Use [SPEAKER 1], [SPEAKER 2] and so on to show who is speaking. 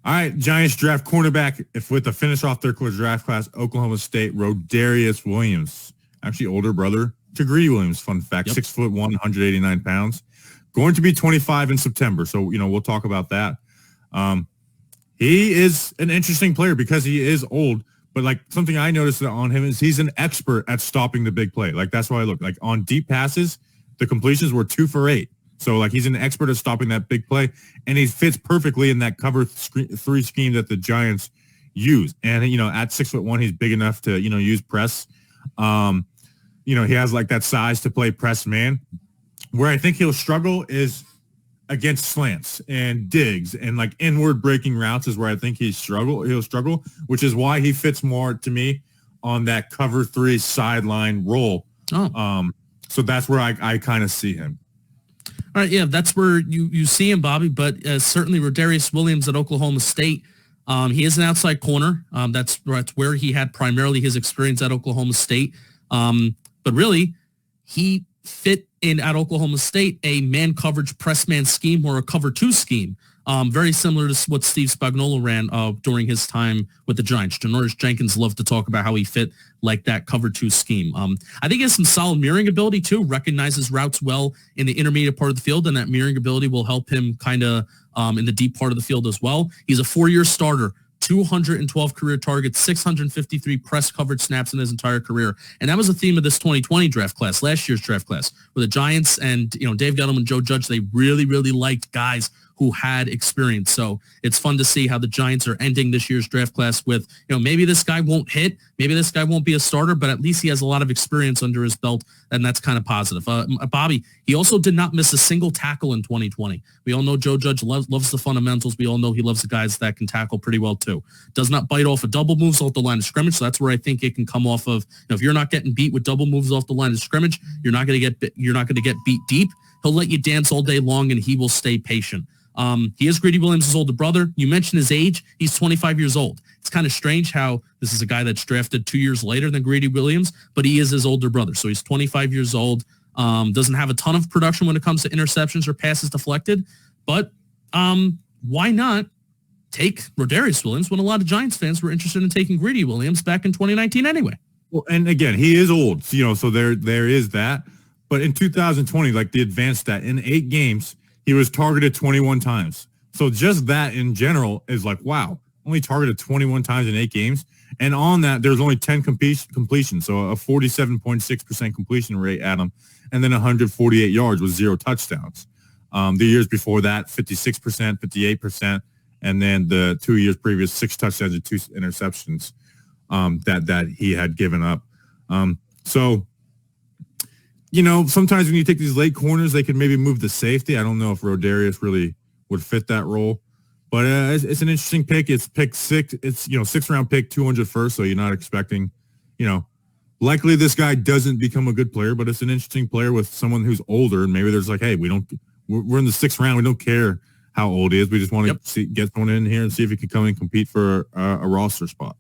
[SPEAKER 1] All right, Giants draft cornerback if with the finish off their draft class, Oklahoma State, Rodarius Williams, actually older brother to Greedy Williams. Fun fact:
[SPEAKER 2] Yep.
[SPEAKER 1] 6'1", 189 pounds, going to be 25 in September. So we'll talk about that. He is an interesting player because he is old, but like something I noticed on him is he's an expert at stopping the big play. Like that's why I look like on deep passes, the completions were 2 for 8. So like he's an expert at stopping that big play, and he fits perfectly in that cover 3 scheme that the Giants use. And at 6'1", he's big enough to use press. He has like that size to play press man. Where I think he'll struggle is against slants and digs and like inward breaking routes is where I think he'll struggle, which is why he fits more to me on that cover 3 sideline role. So that's where I kind of see him.
[SPEAKER 2] All right, yeah, that's where you see him, Bobby, but certainly Rodarius Williams at Oklahoma State, he is an outside corner. That's where he had primarily his experience at Oklahoma State. But really, he fit in at Oklahoma State a man coverage press man scheme or a cover 2 scheme, very similar to what Steve Spagnuolo ran during his time with the Giants. Janoris Jenkins loved to talk about how he fit like that cover 2 scheme. I think he has some solid mirroring ability too, recognizes routes well in the intermediate part of the field, and that mirroring ability will help him kind of in the deep part of the field as well. He's a 4-year starter, 212 career targets, 653 press coverage snaps in his entire career. And that was the theme of this 2020 draft class, last year's draft class, where the Giants and Dave Gettleman, Joe Judge, they really, really liked guys who had experience. So it's fun to see how the Giants are ending this year's draft class with, maybe this guy won't hit, maybe this guy won't be a starter, but at least he has a lot of experience under his belt, and that's kind of positive. Bobby, he also did not miss a single tackle in 2020. We all know Joe Judge loves the fundamentals. We all know he loves the guys that can tackle pretty well too. Does not bite off of double moves off the line of scrimmage, so that's where I think it can come off of. If you're not getting beat with double moves off the line of scrimmage, you're not going to get beat deep. He'll let you dance all day long, and he will stay patient. He is Greedy Williams' older brother. You mentioned his age. He's 25 years old. It's kind of strange how this is a guy that's drafted 2 years later than Greedy Williams, but he is his older brother. So he's 25 years old. Doesn't have a ton of production when it comes to interceptions or passes deflected, but why not take Rodarius Williams when a lot of Giants fans were interested in taking Greedy Williams back in 2019 anyway?
[SPEAKER 1] Well, and again, he is old, so there is that. But in 2020, like the advanced stat, in 8 games, he was targeted 21 times. So just that in general is like, wow, only targeted 21 times in 8 games. And on that, there's only 10 completions. So a 47.6% completion rate, Adam, and then 148 yards with 0 touchdowns. The years before that, 56%, 58%, and then the 2 years previous, 6 touchdowns and 2 interceptions that he had given up. Sometimes when you take these late corners, they can maybe move the safety. I don't know if Rodarius really would fit that role, but it's an interesting pick. It's pick 6. It's 6th round pick, 201st. So you're not expecting, likely this guy doesn't become a good player, but it's an interesting player with someone who's older, and maybe there's like, hey, we're in the 6th round. We don't care how old he is. We just want to get someone in here and see if he can come and compete for a roster spot.